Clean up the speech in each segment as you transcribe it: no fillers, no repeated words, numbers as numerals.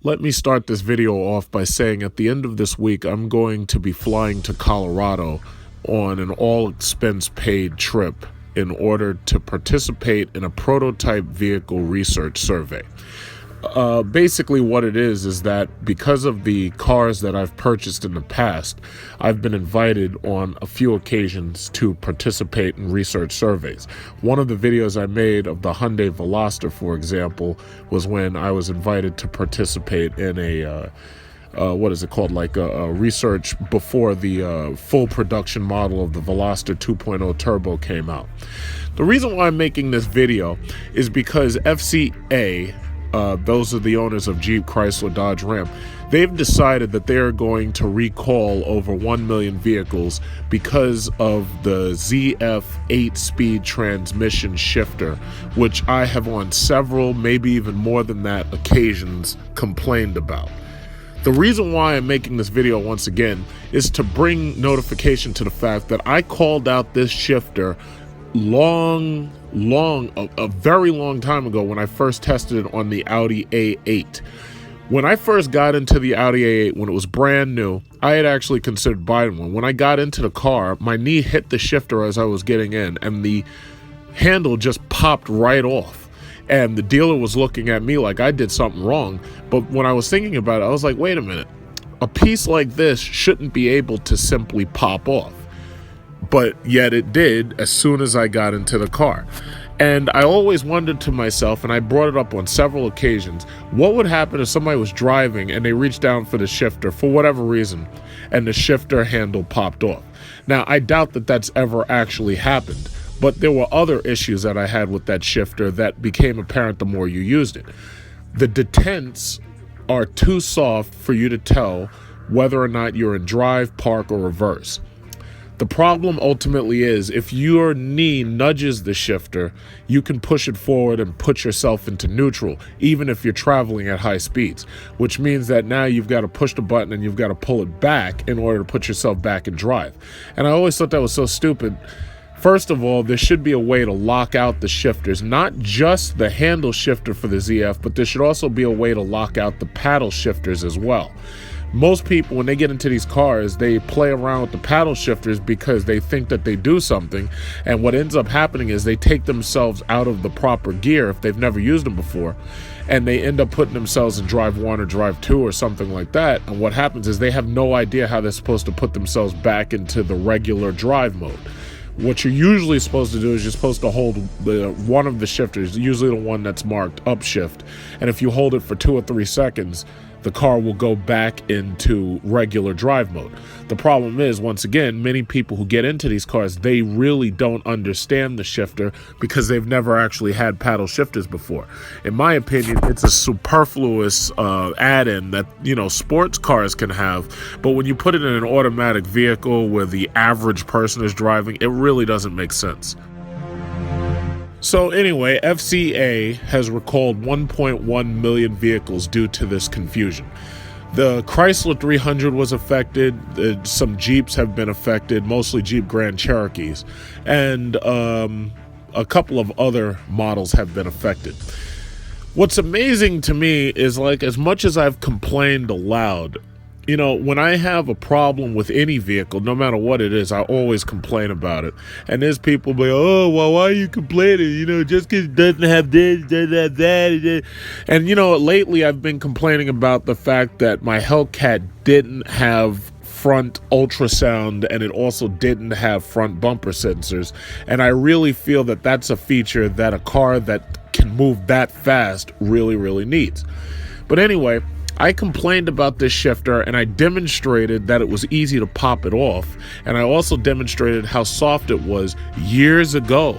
Let me start this video off by saying at the end of this week, I'm going to be flying to Colorado on an all-expense-paid trip in order to participate in a prototype vehicle research survey. Basically what it is that because of the cars that I've purchased in the past, I've been invited on a few occasions to participate in research surveys. One of the videos I made of the Hyundai Veloster, for example, was when I was invited to participate in a research before the full production model of the Veloster 2.0 Turbo came out. The reason why I'm making this video is because FCA, those are the owners of Jeep, Chrysler, Dodge, Ram, they've decided that they are going to recall over 1 million vehicles because of the ZF 8-speed transmission shifter, which I have on several, maybe even more than that, occasions complained about. The reason why I'm making this video once again is to bring notification to the fact that I called out this shifter a very long time ago when I first tested it on the Audi A8. When I first got into the Audi A8, when it was brand new, I had actually considered buying one. When I got into the car, my knee hit the shifter as I was getting in, and the handle just popped right off. And the dealer was looking at me like I did something wrong. But when I was thinking about it, I was like, wait a minute. A piece like this shouldn't be able to simply pop off. But yet it did as soon as I got into the car. And I always wondered to myself, and I brought it up on several occasions, what would happen if somebody was driving and they reached down for the shifter for whatever reason and the shifter handle popped off? Now, I doubt that that's ever actually happened, but there were other issues that I had with that shifter that became apparent the more you used it. The detents are too soft for you to tell whether or not you're in drive, park, or reverse. The problem ultimately is if your knee nudges the shifter, you can push it forward and put yourself into neutral, even if you're traveling at high speeds, which means that now you've got to push the button and you've got to pull it back in order to put yourself back in drive. And I always thought that was so stupid. First of all, there should be a way to lock out the shifters, not just the handle shifter for the ZF, but there should also be a way to lock out the paddle shifters as well. Most people, when they get into these cars, they play around with the paddle shifters because they think that they do something, and what ends up happening is they take themselves out of the proper gear if they've never used them before, and they end up putting themselves in drive 1 or drive 2 or something like that, and what happens is they have no idea how they're supposed to put themselves back into the regular drive mode. What you're usually supposed to do is you're supposed to hold one of the shifters, usually the one that's marked upshift, and if you hold it for 2 or 3 seconds, the car will go back into regular drive mode. The problem is, once again, many people who get into these cars, they really don't understand the shifter because they've never actually had paddle shifters before. In my opinion, it's a superfluous add-in that, sports cars can have, but when you put it in an automatic vehicle where the average person is driving, it really doesn't make sense. So anyway, FCA has recalled 1.1 million vehicles due to this confusion. The Chrysler 300 was affected, some Jeeps have been affected, mostly Jeep Grand Cherokees, and a couple of other models have been affected. What's amazing to me is, like, as much as I've complained aloud, when I have a problem with any vehicle, no matter what it is, I always complain about it. And there's people like, oh, well, why are you complaining? Just because it doesn't have this, doesn't have that. And, lately I've been complaining about the fact that my Hellcat didn't have front ultrasound, and it also didn't have front bumper sensors. And I really feel that that's a feature that a car that can move that fast really, really needs. But anyway, I complained about this shifter, and I demonstrated that it was easy to pop it off, and I also demonstrated how soft it was years ago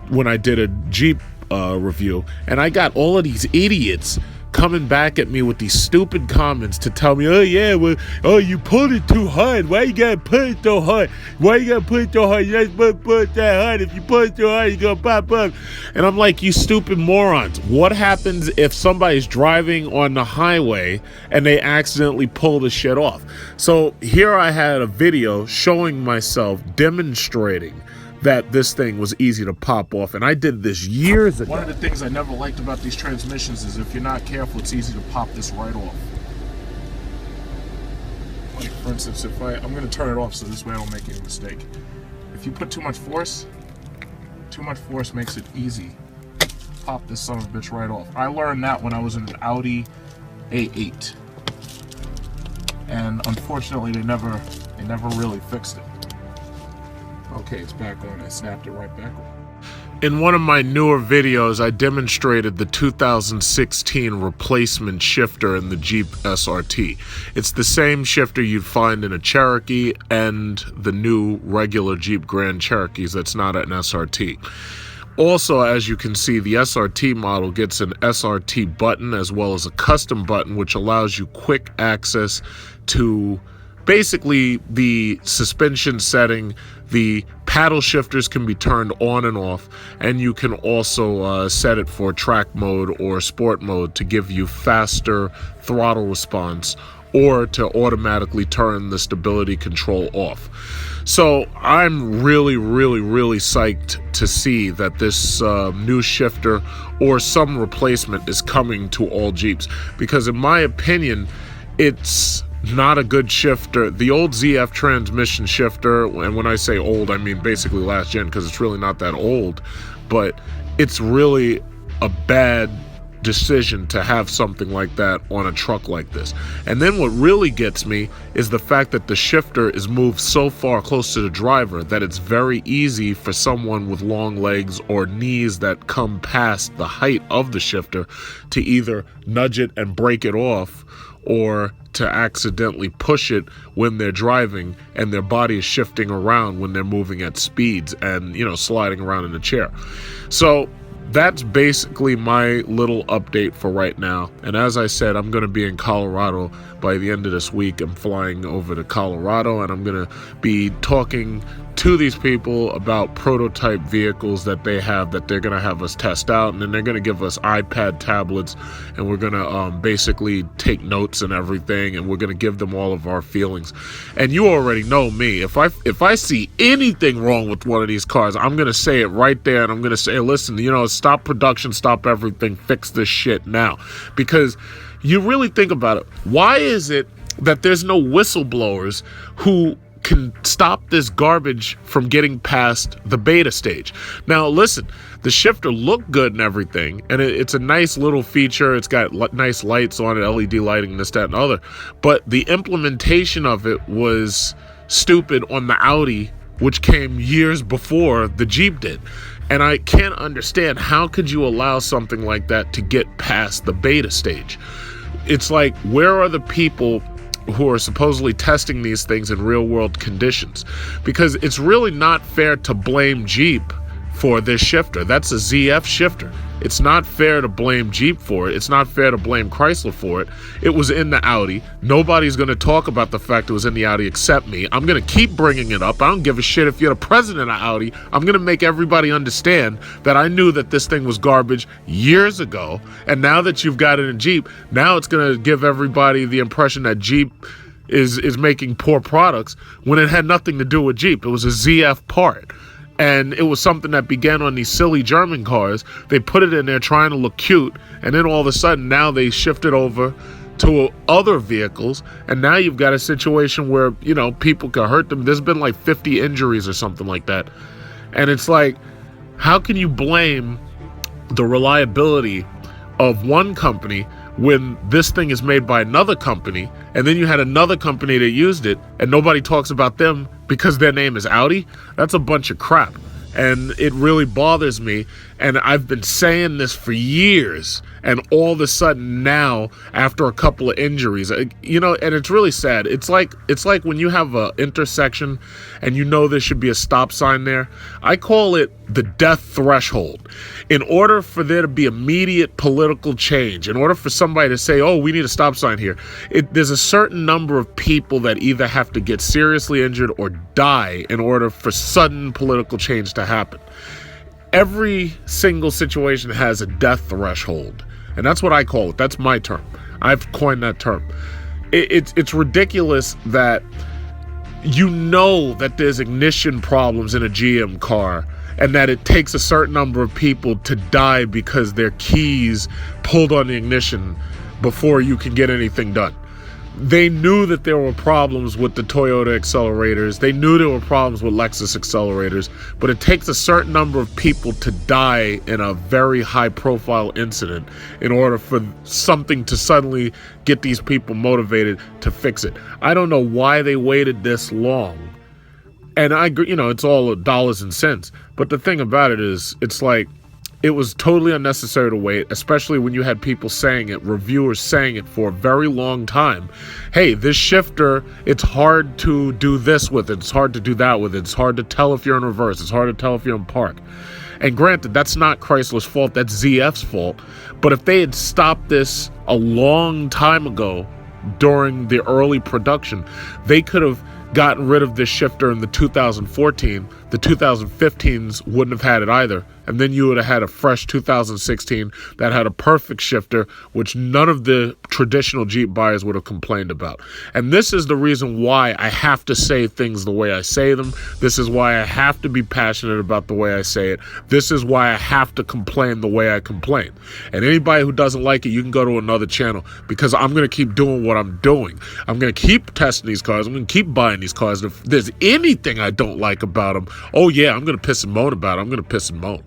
when I did a Jeep review, and I got all of these idiots coming back at me with these stupid comments to tell me, you pulled it too hard. Why you gotta put it so hard? You're not supposed to put it that hard. If you put it too hard, you're gonna pop up. And I'm like, you stupid morons. What happens if somebody's driving on the highway and they accidentally pull the shit off? So here I had a video showing myself demonstrating that this thing was easy to pop off. And I did this years ago. One of the things I never liked about these transmissions is if you're not careful, it's easy to pop this right off. Like, for instance, if I'm going to turn it off so this way I don't make any mistake. If you put too much force makes it easy. Pop this son of a bitch right off. I learned that when I was in an Audi A8. And unfortunately, they never really fixed it. Okay, it's back on. I snapped it right back on. In one of my newer videos, I demonstrated the 2016 replacement shifter in the Jeep SRT. It's the same shifter you'd find in a Cherokee and the new regular Jeep Grand Cherokees that's not an SRT. Also, as you can see, the SRT model gets an SRT button as well as a custom button, which allows you quick access to basically the suspension setting. The paddle shifters can be turned on and off, and you can also set it for track mode or sport mode to give you faster throttle response, or to automatically turn the stability control off. So I'm really psyched to see that this new shifter or some replacement is coming to all Jeeps, because in my opinion, it's not a good shifter. The old ZF transmission shifter, and when I say old, I mean basically last gen, because it's really not that old, but it's really a bad decision to have something like that on a truck like this. And then what really gets me is the fact that the shifter is moved so far close to the driver that it's very easy for someone with long legs or knees that come past the height of the shifter to either nudge it and break it off, or to accidentally push it when they're driving and their body is shifting around when they're moving at speeds and, you know, sliding around in the chair. So that's basically my little update for right now. And as I said, I'm going to be in Colorado by the end of this week. I'm flying over to Colorado, and I'm going to be talking to these people about prototype vehicles that they have, that they're going to have us test out, and then they're going to give us iPad tablets, and we're going to basically take notes and everything, and we're going to give them all of our feelings. And you already know me. If I see anything wrong with one of these cars, I'm going to say it right there, and I'm going to say, listen, you know, stop production, stop everything, fix this shit now. Because you really think about it, why is it that there's no whistleblowers who can stop this garbage from getting past the beta stage? Now listen, the shifter looked good and everything, and it's a nice little feature. It's got nice lights on it, LED lighting, this, that, and other, but the implementation of it was stupid on the Audi, which came years before the Jeep did. And I can't understand, how could you allow something like that to get past the beta stage? It's like, where are the people who are supposedly testing these things in real world conditions? Because it's really not fair to blame Jeep for this shifter. That's a ZF shifter. It's not fair to blame Jeep for it. It's not fair to blame Chrysler for it. It was in the Audi. Nobody's going to talk about the fact it was in the Audi except me. I'm going to keep bringing it up. I don't give a shit if you're the president of Audi. I'm going to make everybody understand that I knew that this thing was garbage years ago, and now that you've got it in Jeep, now it's going to give everybody the impression that Jeep is making poor products when it had nothing to do with Jeep. It was a ZF part. And it was something that began on these silly German cars. They put it in there trying to look cute, and then all of a sudden now they shifted over to other vehicles, and now you've got a situation where, you know, people can hurt them. There's been like 50 injuries or something like that. And it's like, how can you blame the reliability of one company when this thing is made by another company, and then you had another company that used it and nobody talks about them because their name is Audi? That's a bunch of crap, and it really bothers me. And I've been saying this for years, and all of a sudden now, after a couple of injuries, you know, and it's really sad. It's like when you have a intersection and you know there should be a stop sign there. I call it the death threshold. In order for there to be immediate political change, in order for somebody to say, oh, we need a stop sign here, there's a certain number of people that either have to get seriously injured or die in order for sudden political change to happen. Every single situation has a death threshold, and that's what I call it. That's my term. I've coined that term. It's ridiculous that you know that there's ignition problems in a GM car and that it takes a certain number of people to die because their keys pulled on the ignition before you can get anything done. They knew that there were problems with the Toyota accelerators. They knew there were problems with Lexus accelerators, but it takes a certain number of people to die in a very high-profile incident in order for something to suddenly get these people motivated to fix it. I don't know why they waited this long. And I agree, it's all dollars and cents. But the thing about it is, it's like, it was totally unnecessary to wait, especially when you had people saying it, reviewers saying it for a very long time. Hey, this shifter, it's hard to do this with it. It's hard to do that with it. It's hard to tell if you're in reverse. It's hard to tell if you're in park. And granted, that's not Chrysler's fault. That's ZF's fault. But if they had stopped this a long time ago during the early production, they could have gotten rid of this shifter in the 2014. The 2015s wouldn't have had it either. And then you would have had a fresh 2016 that had a perfect shifter, which none of the traditional Jeep buyers would have complained about. And this is the reason why I have to say things the way I say them. This is why I have to be passionate about the way I say it. This is why I have to complain the way I complain. And anybody who doesn't like it, you can go to another channel, because I'm going to keep doing what I'm doing. I'm going to keep testing these cars. I'm going to keep buying these cars. If there's anything I don't like about them, oh yeah, I'm going to piss and moan about it. I'm going to piss and moan.